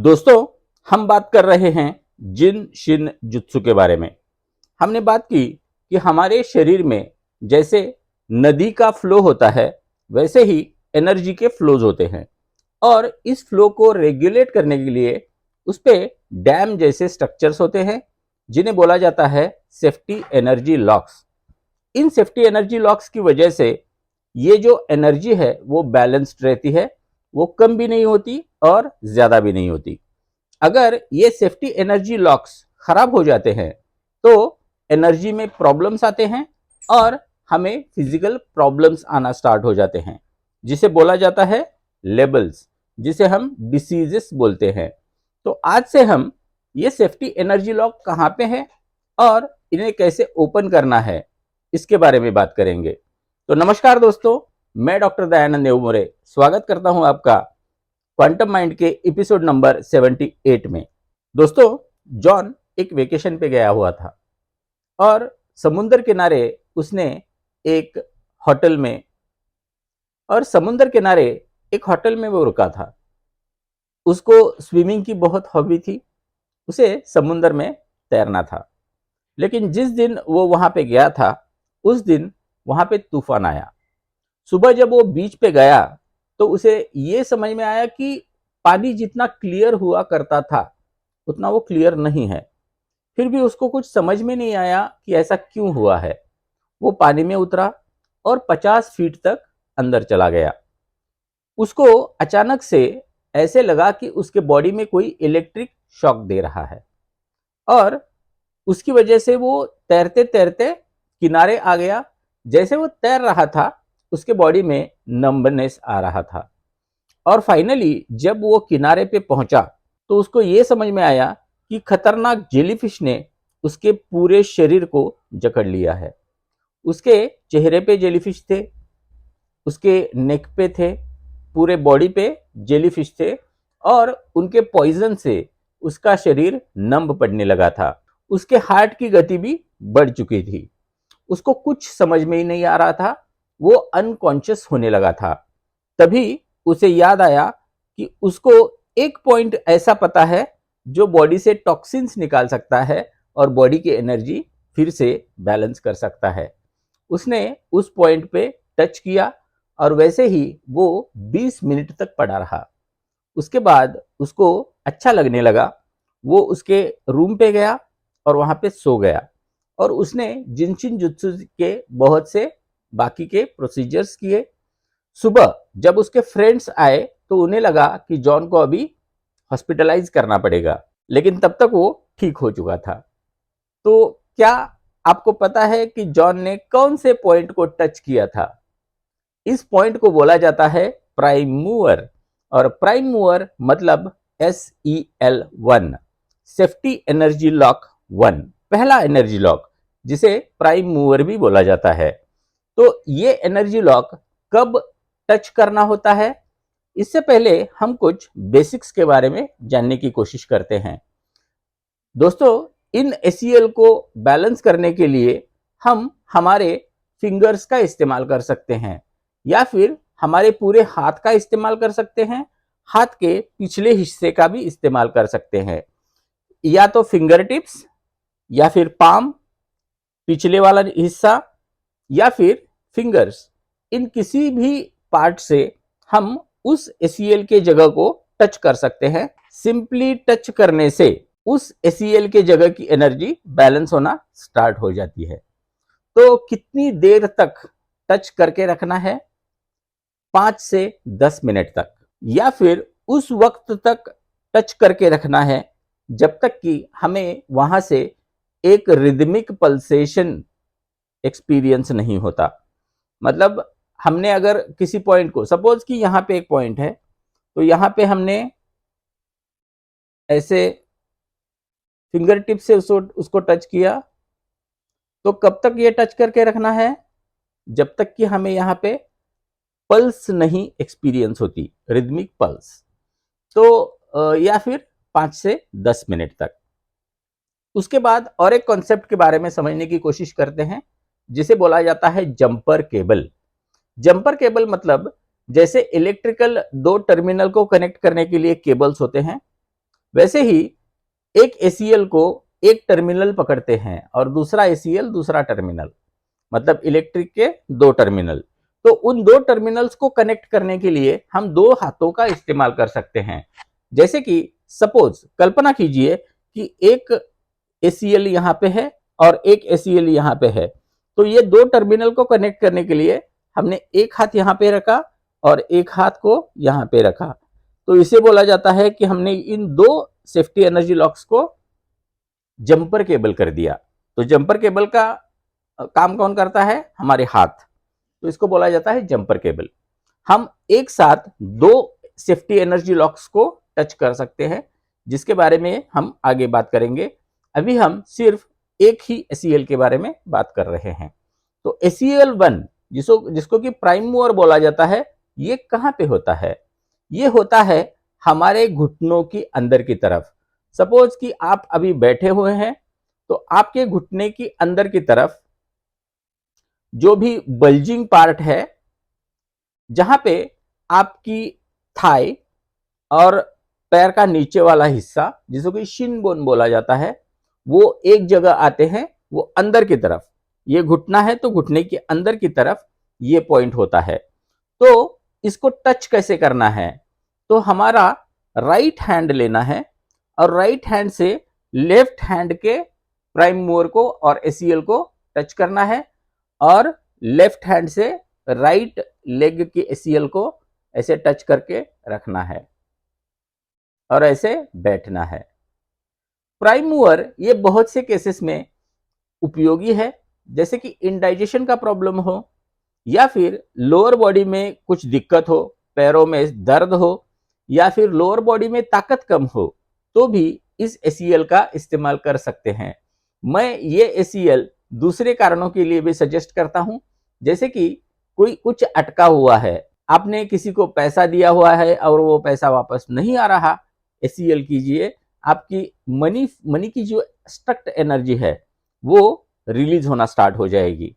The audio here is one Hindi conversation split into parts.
दोस्तों, हम बात कर रहे हैं जिन शिन जुत्सु के बारे में। हमने बात की कि हमारे शरीर में जैसे नदी का फ्लो होता है, वैसे ही एनर्जी के फ्लोज होते हैं और इस फ्लो को रेगुलेट करने के लिए उस पे डैम जैसे स्ट्रक्चर्स होते हैं, जिन्हें बोला जाता है सेफ्टी एनर्जी लॉक्स। इन सेफ्टी एनर्जी लॉक्स की वजह से ये जो एनर्जी है वो बैलेंस्ड रहती है, वो कम भी नहीं होती और ज्यादा भी नहीं होती। अगर ये सेफ्टी एनर्जी लॉक्स खराब हो जाते हैं तो एनर्जी में प्रॉब्लम्स आते हैं और हमें फिजिकल प्रॉब्लम्स आना स्टार्ट हो जाते हैं, जिसे बोला जाता है लेबल्स, जिसे हम डिसीजेस बोलते हैं। तो आज से हम ये सेफ्टी एनर्जी लॉक कहाँ पे है और इन्हें कैसे ओपन करना है, इसके बारे में बात करेंगे। तो नमस्कार दोस्तों, मैं डॉक्टर दयानंद नेवमोरे स्वागत करता हूं आपका क्वांटम माइंड के एपिसोड नंबर 78 में। दोस्तों, जॉन एक वेकेशन पे गया हुआ था और समुद्र किनारे उसने एक होटल में वो रुका था। उसको स्विमिंग की बहुत हॉबी थी, उसे समुद्र में तैरना था। लेकिन जिस दिन वो वहां पे गया था, उस दिन वहां पे तूफान आया। सुबह जब वो बीच पे गया तो उसे ये समझ में आया कि पानी जितना क्लियर हुआ करता था उतना वो क्लियर नहीं है। फिर भी उसको कुछ समझ में नहीं आया कि ऐसा क्यों हुआ है। वो पानी में उतरा और 50 फीट तक अंदर चला गया। उसको अचानक से ऐसे लगा कि उसके बॉडी में कोई इलेक्ट्रिक शॉक दे रहा है और उसकी वजह से वो तैरते तैरते किनारे आ गया। जैसे वो तैर रहा था, उसके बॉडी में नंबनेस आ रहा था और फाइनली जब वो किनारे पे पहुंचा तो उसको ये समझ में आया कि खतरनाक जेलीफिश ने उसके पूरे शरीर को जकड़ लिया है। उसके चेहरे पे जेलीफिश थे, उसके नेक पे थे, पूरे बॉडी पे जेलीफिश थे और उनके पॉइजन से उसका शरीर नंब पड़ने लगा था। उसके हार्ट की गति भी बढ़ चुकी थी। उसको कुछ समझ में ही नहीं आ रहा था, वो अनकॉन्शियस होने लगा था। तभी उसे याद आया कि उसको एक पॉइंट ऐसा पता है जो बॉडी से टॉक्सिन्स निकाल सकता है और बॉडी की एनर्जी फिर से बैलेंस कर सकता है। उसने उस पॉइंट पे टच किया और वैसे ही वो 20 मिनट तक पड़ा रहा। उसके बाद उसको अच्छा लगने लगा। वो उसके रूम पे गया और वहां पे सो गया और उसने जिनशिन जुत्सु के बहुत से बाकी के प्रोसीजर्स किए। सुबह जब उसके फ्रेंड्स आए तो उन्हें लगा कि जॉन को अभी हॉस्पिटलाइज करना पड़ेगा, लेकिन तब तक वो ठीक हो चुका था। तो क्या आपको पता है कि जॉन ने कौन से पॉइंट को टच किया था? इस पॉइंट को बोला जाता है प्राइम मूवर, और प्राइम मूवर मतलब SEL1, सेफ्टी एनर्जी लॉक 1, पहला एनर्जी लॉक, जिसे प्राइम मूवर भी बोला जाता है। तो ये एनर्जी लॉक कब टच करना होता है, इससे पहले हम कुछ बेसिक्स के बारे में जानने की कोशिश करते हैं। दोस्तों, इन SEL को बैलेंस करने के लिए हम हमारे फिंगर्स का इस्तेमाल कर सकते हैं या फिर हमारे पूरे हाथ का इस्तेमाल कर सकते हैं। हाथ के पिछले हिस्से का भी इस्तेमाल कर सकते हैं, या तो फिंगर टिप्स या फिर पाम, पिछले वाला हिस्सा, या फिर फिंगर्स। इन किसी भी पार्ट से हम उस SEL के जगह को टच कर सकते हैं। सिंपली टच करने से उस SEL के जगह की एनर्जी बैलेंस होना स्टार्ट हो जाती है। तो कितनी देर तक टच करके रखना है? 5 से 10 मिनट तक, या फिर उस वक्त तक टच करके रखना है जब तक कि हमें वहां से एक रिदमिक पल्सेशन एक्सपीरियंस नहीं होता। मतलब हमने अगर किसी पॉइंट को, सपोज कि यहाँ पे एक पॉइंट है, तो यहाँ पे हमने ऐसे फिंगर टिप से उसको टच किया, तो कब तक ये टच करके रखना है? जब तक कि हमें यहाँ पे पल्स नहीं एक्सपीरियंस होती, रिदमिक पल्स। तो या फिर 5 से 10 मिनट तक। उसके बाद और एक कॉन्सेप्ट के बारे में समझने की कोशिश करते हैं, जिसे बोला जाता है जंपर केबल। जंपर केबल मतलब जैसे इलेक्ट्रिकल 2 टर्मिनल को कनेक्ट करने के लिए केबल्स होते हैं, वैसे ही एक ACL को एक टर्मिनल पकड़ते हैं और दूसरा ACL दूसरा टर्मिनल, मतलब इलेक्ट्रिक के दो टर्मिनल। तो उन दो टर्मिनल्स को कनेक्ट करने के लिए हम दो हाथों का इस्तेमाल कर सकते हैं। जैसे कि सपोज कल्पना कीजिए कि एक ACL यहाँ पे है और एक ACL यहाँ पे है, तो ये दो टर्मिनल को कनेक्ट करने के लिए हमने एक हाथ यहाँ पे रखा और एक हाथ को यहाँ पे रखा, तो इसे बोला जाता है कि हमने इन दो सेफ्टी एनर्जी लॉक्स को जंपर केबल कर दिया। तो जंपर केबल का काम कौन करता है? हमारे हाथ, तो इसको बोला जाता है जंपर केबल। हम एक साथ दो सेफ्टी एनर्जी लॉक्स को टच कर सकते हैं, जिसके बारे में हम आगे बात करेंगे। अभी हम सिर्फ एक ही ACL के बारे में बात कर रहे हैं। तो ACL1 जिसको कि प्राइम मूवर बोला जाता है, ये कहाँ पे होता है? ये होता है हमारे घुटनों की अंदर की तरफ। सपोज कि आप अभी बैठे हुए हैं, तो आपके घुटने की अंदर की तरफ जो भी बल्जिंग पार्ट है, जहां पे आपकी थाई और पैर का नीचे वाला हिस्सा जिसको कि शिन बोन बोला जाता है, वो एक जगह आते हैं, वो अंदर की तरफ। ये घुटना है तो घुटने के अंदर की तरफ ये पॉइंट होता है। तो इसको टच कैसे करना है? तो हमारा राइट हैंड लेना है और राइट हैंड से लेफ्ट हैंड के प्राइम मूवर को और ACL को टच करना है और लेफ्ट हैंड से राइट लेग की ACL को ऐसे टच करके रखना है और ऐसे बैठना है। प्राइम मूवर ये बहुत से केसेस में उपयोगी है, जैसे कि इंडाइजेशन का प्रॉब्लम हो या फिर लोअर बॉडी में कुछ दिक्कत हो, पैरों में दर्द हो या फिर लोअर बॉडी में ताकत कम हो, तो भी इस ACL का इस्तेमाल कर सकते हैं। मैं ये ACL दूसरे कारणों के लिए भी सजेस्ट करता हूं, जैसे कि कोई कुछ अटका हुआ है, आपने किसी को पैसा दिया हुआ है और वो पैसा वापस नहीं आ रहा, ACL कीजिए, आपकी मनी की जो स्टक्ड एनर्जी है वो रिलीज होना स्टार्ट हो जाएगी।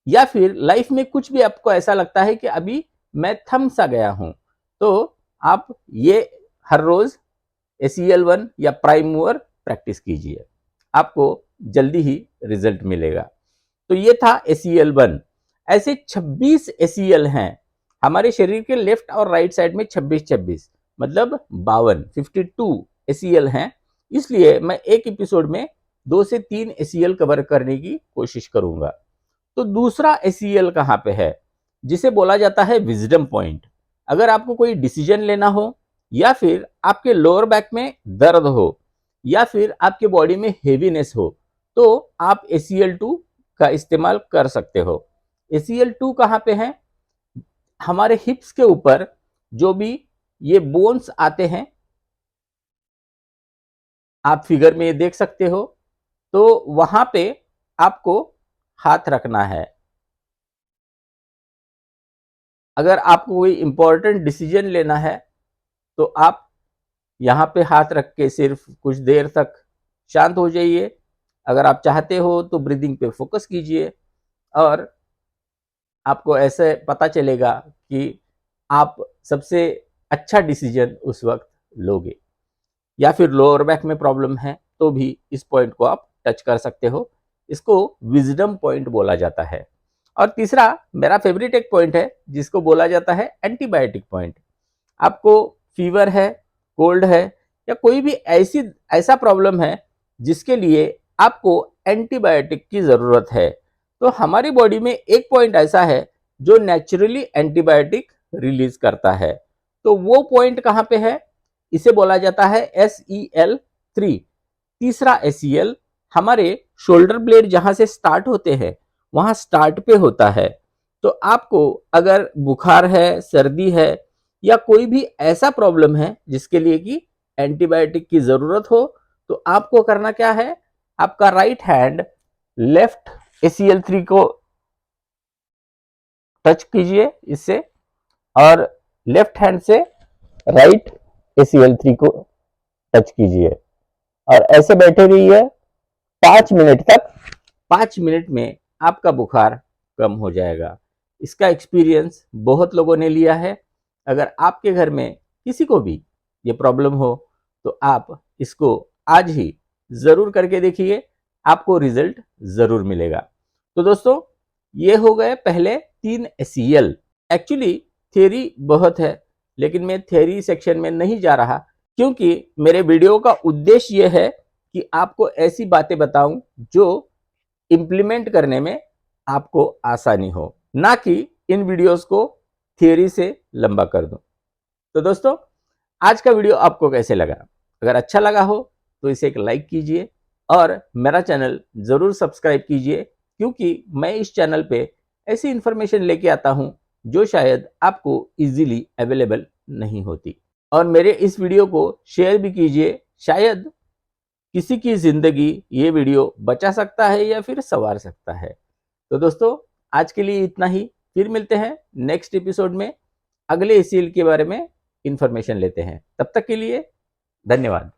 या फिर लाइफ में कुछ भी आपको ऐसा लगता है कि अभी मैं थम सा गया हूं, तो आप ये हर रोज ACL1 या प्राइम मूवर प्रैक्टिस कीजिए, आपको जल्दी ही रिजल्ट मिलेगा। तो ये था ACL1। ऐसे 26 ACL हैं हमारे शरीर के लेफ्ट और राइट साइड में, 26 मतलब 52 ACL हैं। इसलिए मैं एक एपिसोड में 2 से 3 ACL कवर करने की कोशिश करूंगा। तो दूसरा ACL कहां पे है? जिसे बोला जाता है विजडम पॉइंट। अगर आपको कोई डिसीजन लेना हो या फिर आपके लोअर बैक में दर्द हो या फिर आपके बॉडी में हेवीनेस हो, तो आप ACL2 का इस्तेमाल कर सकते हो। ACL2 कहां पे है? हमारे हिप्स के ऊपर जो भी ये बोन्स आते हैं, आप फिगर में ये देख सकते हो, तो वहां पे आपको हाथ रखना है। अगर आपको कोई इंपॉर्टेंट डिसीजन लेना है, तो आप यहाँ पे हाथ रख के सिर्फ कुछ देर तक शांत हो जाइए। अगर आप चाहते हो तो ब्रीदिंग पे फोकस कीजिए और आपको ऐसे पता चलेगा कि आप सबसे अच्छा डिसीजन उस वक्त लोगे। या फिर लोअर बैक में प्रॉब्लम है तो भी इस पॉइंट को आप टच कर सकते हो। इसको विजडम पॉइंट बोला जाता है। और तीसरा मेरा फेवरेट एक पॉइंट है जिसको बोला जाता है एंटीबायोटिक पॉइंट। आपको फीवर है, कोल्ड है या कोई भी ऐसा प्रॉब्लम है जिसके लिए आपको एंटीबायोटिक की जरूरत है, तो हमारी बॉडी में एक पॉइंट ऐसा है जो नेचुरली एंटीबायोटिक रिलीज करता है। तो वो पॉइंट कहां पे है? इसे बोला जाता है SEL3। तीसरा ACL हमारे शोल्डर ब्लेड जहां से स्टार्ट होते हैं वहां स्टार्ट पे होता है। तो आपको अगर बुखार है, सर्दी है या कोई भी ऐसा प्रॉब्लम है जिसके लिए कि एंटीबायोटिक की जरूरत हो, तो आपको करना क्या है? आपका राइट हैंड लेफ्ट ACL3 को टच कीजिए इससे और लेफ्ट हैंड से राइट ACL3 को टच कीजिए और ऐसे बैठे रहिए 5 मिनट तक। 5 मिनट में आपका बुखार कम हो जाएगा। इसका एक्सपीरियंस बहुत लोगों ने लिया है। अगर आपके घर में किसी को भी ये प्रॉब्लम हो तो आप इसको आज ही जरूर करके देखिए, आपको रिजल्ट जरूर मिलेगा। तो दोस्तों, ये हो गए पहले 3 एसीएल। एक्चुअली थ्योरी बहुत है, लेकिन मैं थ्योरी सेक्शन में नहीं जा रहा, क्योंकि मेरे वीडियो का उद्देश्य यह है कि आपको ऐसी बातें बताऊं जो इंप्लीमेंट करने में आपको आसानी हो, ना कि इन वीडियोस को थ्योरी से लंबा कर दूं। तो दोस्तों, आज का वीडियो आपको कैसे लगा? अगर अच्छा लगा हो तो इसे एक लाइक कीजिए और मेरा चैनल जरूर सब्सक्राइब कीजिए, क्योंकि मैं इस चैनल पे ऐसी इंफॉर्मेशन लेके आता हूं जो शायद आपको इजीली अवेलेबल नहीं होती। और मेरे इस वीडियो को शेयर भी कीजिए, शायद किसी की जिंदगी ये वीडियो बचा सकता है या फिर संवार सकता है। तो दोस्तों, आज के लिए इतना ही। फिर मिलते हैं नेक्स्ट एपिसोड में, अगले एसीएल के बारे में इंफॉर्मेशन लेते हैं। तब तक के लिए धन्यवाद।